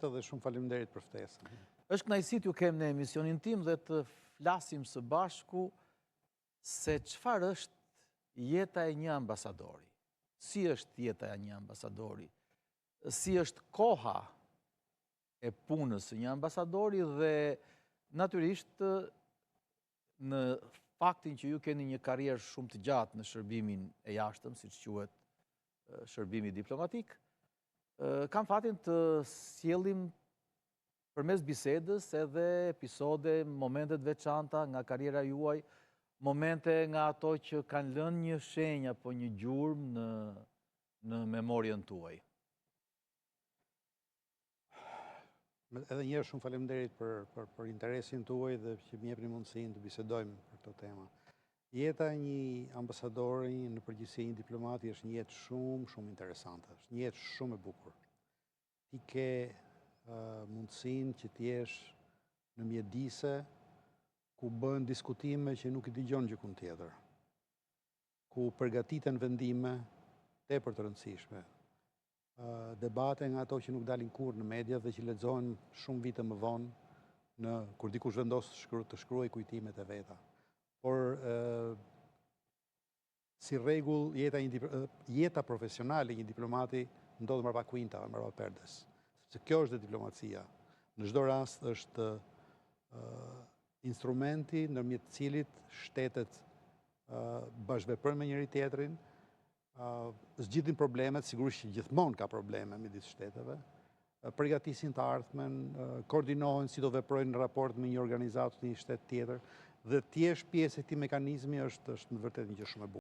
Dhe shumë faleminderit për ftesën. Është kënaqësi t'ju kem në emisionin tim dhe të flasim së bashku se çfarë është jeta e një ambasadori. Si është jeta e një ambasadori? Si është koha e punës së një ambasadori dhe natyrisht në faktin që ju keni një karrierë shumë të gjatë në shërbimin e jashtëm, siç quhet shërbimi diplomatik, kam fatin të sjellim përmes bisedës edhe episode, momente të veçanta nga karriera juaj, momente nga ato që kanë lënë një shenjë apo një gjurmë në memorien tuaj. Edhe njëherë shumë faleminderit për interesin tuaj dhe që më jepni mundësinë të bisedojmë për këtë temë. Jeta e një ambasadori në përgjithësi një diplomati është një jetë shumë interesante, është një jetë shumë e bukur. Ti ke mundësinë që t'jesh në mjedise ku bën diskutime që nuk i dëgjon gjykun tjetër, ku përgatiten vendime tepër të rëndësishme, debate nga ato që nuk dalin kurrë në media dhe që lexohen shumë vite më vonë kur dikush vendos të shkruajë kujtimet e veta. Por si rregull jeta profesionale e një diplomati ndodhet mbrapa kuintave, mbrapa perdes. Sepse kjo është diplomacia. Në çdo rast është instrumenti ndërmjet të cilit shtetet bashkëveprojnë me njëri tjetrin, zgjidhin problemet, sigurisht që gjithmonë ka probleme midis shteteve, përgatisin të ardhmen, koordinohen si do veprojnë në raport me një organizatë të një shtet tjetër, dhe t'jesh pjesë e këtij mekanizmi është në vërtet një gjë shumë e bukur.